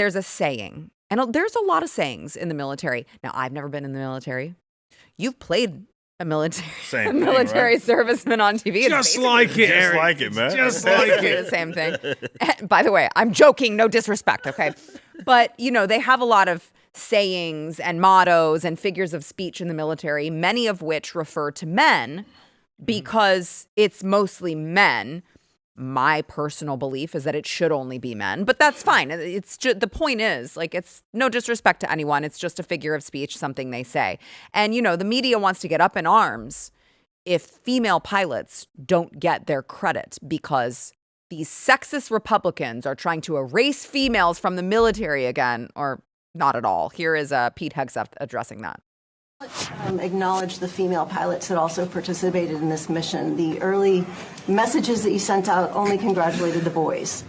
there's a saying, and there's a lot of sayings in the military. Now, I've never been in the military. You've played a military serviceman on TV. Just like it, Eric. Just like it, man. Just like it. The same thing. By the way, I'm joking. No disrespect, okay? But, they have a lot of sayings and mottos and figures of speech in the military, many of which refer to men because it's mostly men. My personal belief is that it should only be men, but that's fine. It's just, the point is, it's no disrespect to anyone. It's just a figure of speech, something they say. And, the media wants to get up in arms if female pilots don't get their credit because these sexist Republicans are trying to erase females from the military again, or not at all. Here is Pete Hegseth addressing that. Acknowledge the female pilots that also participated in this mission. The early messages that you sent out only congratulated the boys.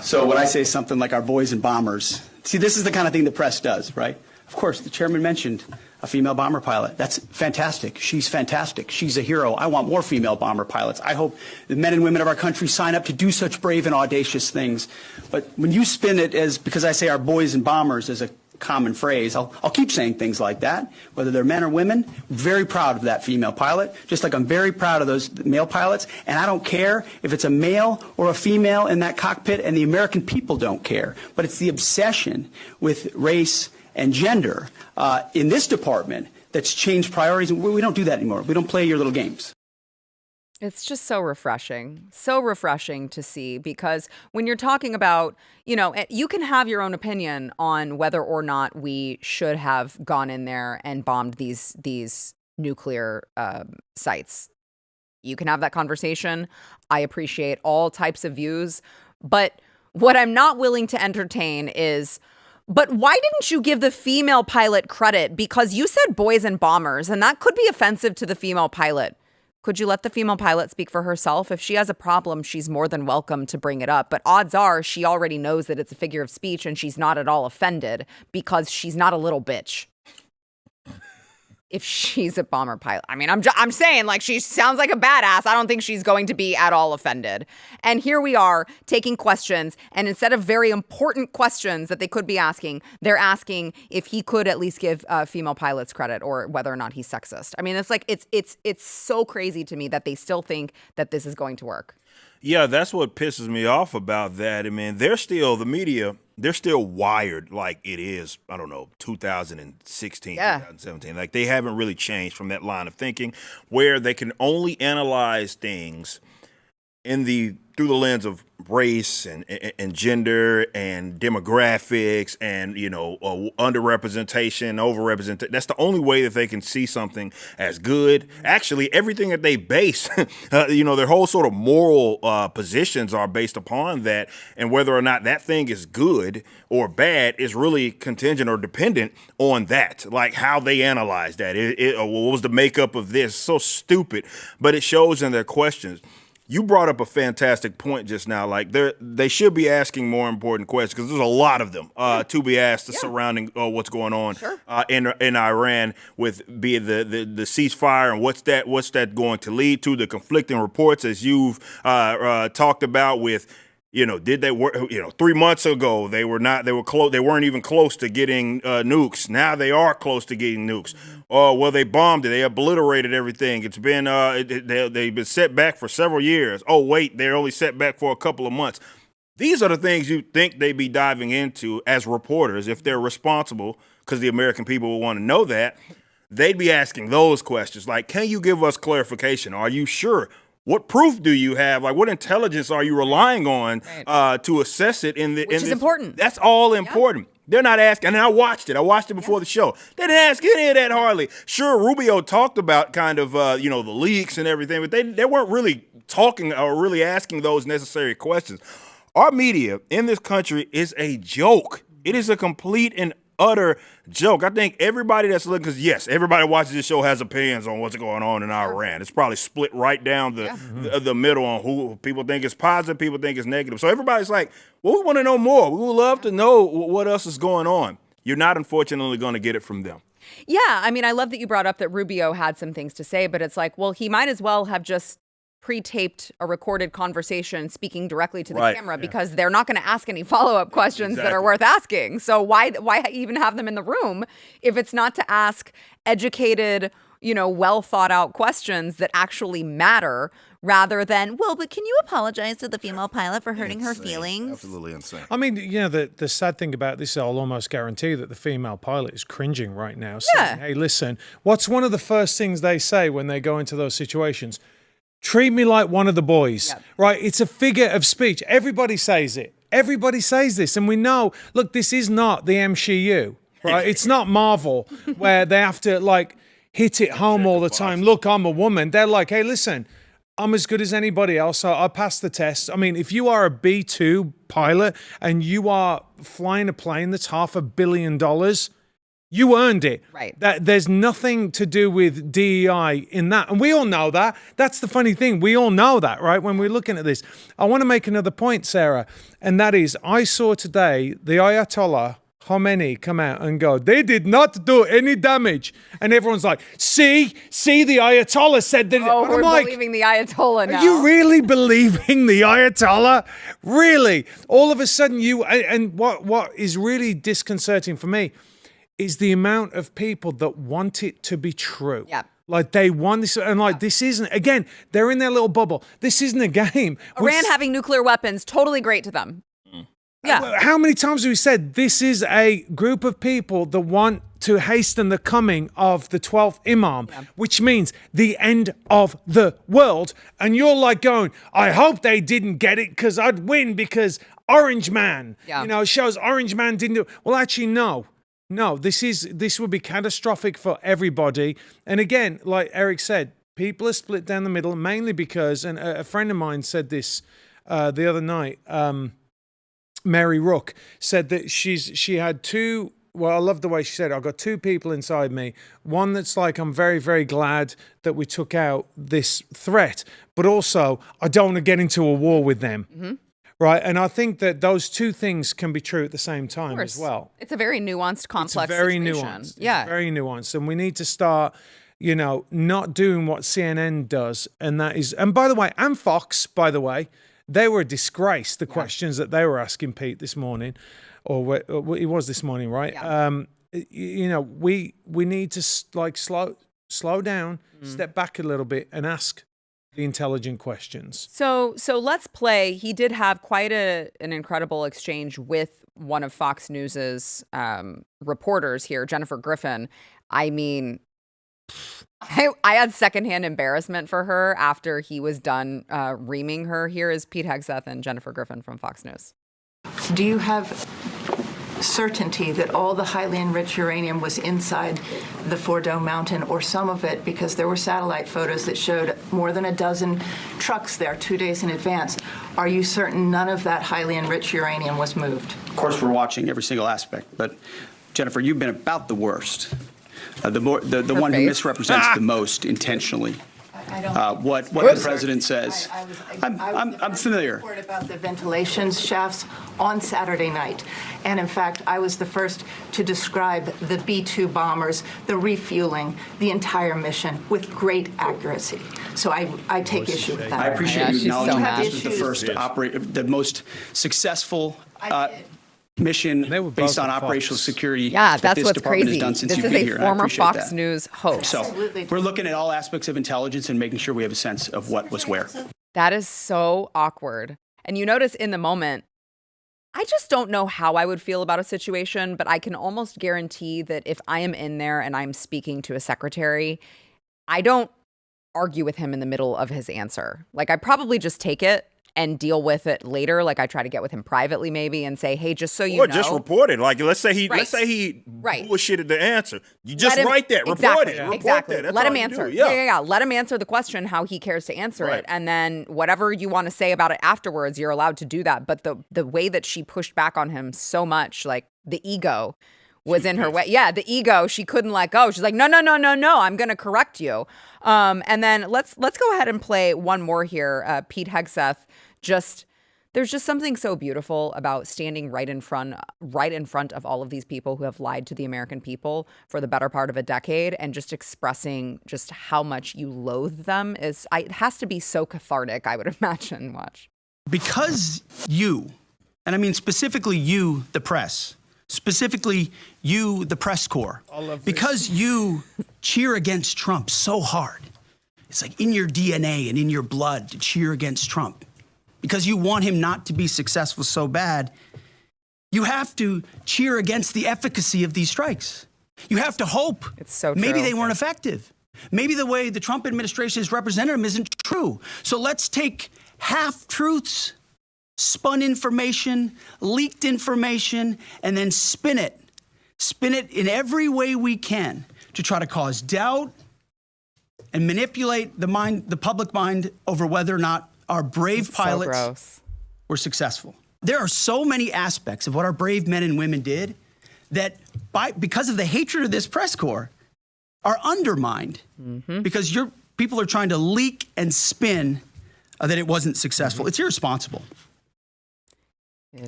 So when I say something like our boys and bombers, see, this is the kind of thing the press does, right? Of course, the chairman mentioned a female bomber pilot. That's fantastic. She's fantastic. She's a hero. I want more female bomber pilots. I hope the men and women of our country sign up to do such brave and audacious things. But when you spin it as, because I say our boys and bombers as a common phrase, I'll keep saying things like that, whether they're men or women. Very proud of that female pilot, just like I'm very proud of those male pilots, and I don't care if it's a male or a female in that cockpit, and the American people don't care. But it's the obsession with race and gender in this department that's changed priorities. We don't do that anymore. We don't play your little games. It's just so refreshing to see, because when you're talking about, you can have your own opinion on whether or not we should have gone in there and bombed these nuclear sites. You can have that conversation. I appreciate all types of views. But what I'm not willing to entertain is, but why didn't you give the female pilot credit? Because you said boys and bombers, and that could be offensive to the female pilot. Could you let the female pilot speak for herself? If she has a problem, she's more than welcome to bring it up. But odds are she already knows that it's a figure of speech and she's not at all offended because she's not a little bitch. If she's a bomber pilot. I mean, I'm saying, she sounds like a badass. I don't think she's going to be at all offended. And here we are taking questions, and instead of very important questions that they could be asking, they're asking if he could at least give female pilots credit or whether or not he's sexist. I mean, it's so crazy to me that they still think that this is going to work. Yeah, that's what pisses me off about that. I mean, the media, they're still wired like it is, 2016, 2017. They haven't really changed from that line of thinking where they can only analyze things through the lens of race and gender and demographics and, underrepresentation, overrepresentation. That's the only way that they can see something as good. Actually, everything that they base, their whole sort of moral positions are based upon that. And whether or not that thing is good or bad is really contingent or dependent on that, like how they analyze that. What was the makeup of this? So stupid, but it shows in their questions. You brought up a fantastic point just now. They should be asking more important questions because there's a lot of them to be asked surrounding what's going on in Iran with be the ceasefire and what's that going to lead to, the conflicting reports as you've talked about with. Did they work? 3 months ago they weren't even close to getting nukes. Now they are close to getting nukes. Well, they bombed it. They obliterated everything. It's been they've been set back for several years. Oh wait, they're only set back for a couple of months. These are the things you think they'd be diving into as reporters if they're responsible, because the American people will want to know that. They'd be asking those questions like, can you give us clarification? Are you sure? What proof do you have? What intelligence are you relying on to assess it? Which is important. That's all important. Yeah. They're not asking, and I watched it before the show. They didn't ask any of that hardly. Sure, Rubio talked about kind of, the leaks and everything, but they weren't really talking or really asking those necessary questions. Our media in this country is a joke. It is a complete and utter joke. I think everybody that's looking, because yes, everybody watching this show has opinions on what's going on in Iran. It's probably split right down the middle on who people think is positive, people think is negative. So everybody's like, well, we want to know more. We would love to know what else is going on. You're not, unfortunately, going to get it from them. Yeah, I mean, I love that you brought up that Rubio had some things to say, but it's like, well, he might as well have just pre-taped a recorded conversation speaking directly to the Right. camera because they're not going to ask any follow-up questions that are Exactly. worth asking. So why even have them in the room if it's not to ask educated, well thought out questions that actually matter rather than, well, but can you apologize to the female pilot for hurting her feelings? Absolutely insane. I mean, the sad thing about this, I'll almost guarantee that the female pilot is cringing right now. Yeah. Saying, hey, listen, what's one of the first things they say when they go into those situations? Treat me like one of the boys, Yep. right? It's a figure of speech. Everybody says it. Everybody says this. And we know, look, this is not the MCU, right? It's not Marvel where they have to hit it home all the time. Look, I'm a woman. They're like, hey, listen, I'm as good as anybody else. So I passed the test. I mean, if you are a B-2 pilot and you are flying a plane that's $500 million, you earned it. Right. There's nothing to do with DEI in that. And we all know that. That's the funny thing. We all know that, right? When we're looking at this. I want to make another point, Sarah. And that is, I saw today the Ayatollah Khomeini come out and go, they did not do any damage. And everyone's like, see, the Ayatollah said that. Oh, And we're I'm like, believing the Ayatollah now. are you really believing the Ayatollah? Really? All of a sudden and what is really disconcerting for me is the amount of people that want it to be true. Yeah. Like they want this, and this isn't, again, they're in their little bubble. This isn't a game. Iran having nuclear weapons, totally great to them. Yeah. How many times have we said this is a group of people that want to hasten the coming of the 12th Imam, which means the end of the world. And you're like going, I hope they didn't get it because I'd win because Orange Man, shows Orange Man didn't do it. Well, actually, no. No, this would be catastrophic for everybody. And again, like Eric said, people are split down the middle, mainly because, and a friend of mine said this the other night, Mary Rook said that she had two, well, I love the way she said it. I've got two people inside me. One that's like, I'm very, very glad that we took out this threat, but also I don't want to get into a war with them. Mm-hmm. Right. And I think that those two things can be true at the same time as well. It's a very nuanced, complex It's very situation. nuanced. Yeah. It's very nuanced. And we need to start, not doing what CNN does. And that is, and by the way, and Fox, by the way, they were a disgrace, the questions that they were asking Pete this morning, or it was this morning, right? Yeah. We need to slow down, step back a little bit and ask the intelligent questions. So let's play. He did have quite an incredible exchange with one of Fox News's reporters here, Jennifer Griffin. I mean, I had secondhand embarrassment for her after he was done reaming her. Here is Pete Hegseth and Jennifer Griffin from Fox News. Do you have certainty that all the highly enriched uranium was inside the Fordo Mountain, or some of it, because there were satellite photos that showed more than a dozen trucks there 2 days in advance? Are you certain none of that highly enriched uranium was moved? Of course, we're watching every single aspect, but Jennifer, you've been about the worst. The one who face. misrepresents the most intentionally. I don't. What the president says. I'm familiar. Report about the ventilation shafts on Saturday night, and in fact, I was the first to describe the B-2 bombers, the refueling, the entire mission with great accuracy. So I take issue with that. I appreciate you she's so acknowledging mad. that this was the first the most successful mission They were both based on at Fox. operational security. Yeah, that that's this what's department crazy. has done since This you've is been a here, and I former appreciate Fox that. News host. So Absolutely. we're looking at all aspects of intelligence and making sure we have a sense of what was where. That is so awkward. And you notice in the moment, I just don't know how I would feel about a situation, but I can almost guarantee that if I am in there and I'm speaking to a secretary, I don't argue with him in the middle of his answer. Like, I probably just take it and deal with it later. Like, I try to get with him privately maybe and say, hey, just so you Or know. just report it. Like, let's say he Right. bullshitted the answer. You just Let him- write that. Exactly, Report it. Report exactly. that. That's Let all him you answer. do. Yeah. Let him answer the question how he cares to answer Right. it. And then whatever you want to say about it afterwards, you're allowed to do that. But the way that she pushed back on him so much, like the ego was in her way. Yeah, the ego, she couldn't let go. She's like, no, I'm going to correct you. And then let's go ahead and play one more here. Pete Hegseth just There's just something so beautiful about standing right in front of all of these people who have lied to the American people for the better part of a decade and just expressing just how much you loathe them. It has to be so cathartic, I would imagine. Watch. Because you, and I mean specifically you, the press, specifically you, the press corps, because you cheer against Trump so hard. It's like in your DNA and in your blood to cheer against Trump. Because you want him not to be successful so bad, you have to cheer against the efficacy of these strikes. You have to hope it's so true. Maybe they weren't effective. Maybe the way the Trump administration has represented them isn't true. So let's take half-truths, spun information, leaked information, and then spin it. Spin it in every way we can to try to cause doubt and manipulate the public mind over whether or not our brave pilots were successful. There are so many aspects of what our brave men and women did that because of the hatred of this press corps are undermined because people are trying to leak and spin that it wasn't successful. It's irresponsible.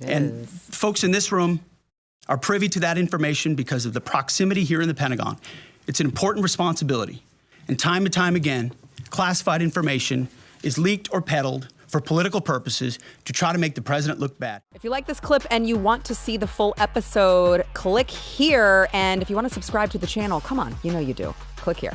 And folks in this room are privy to that information because of the proximity here in the Pentagon. It's an important responsibility. And time again, classified information is leaked or peddled for political purposes to try to make the president look bad. If you like this clip and you want to see the full episode, click here. And if you want to subscribe to the channel, come on, you know you do. Click here.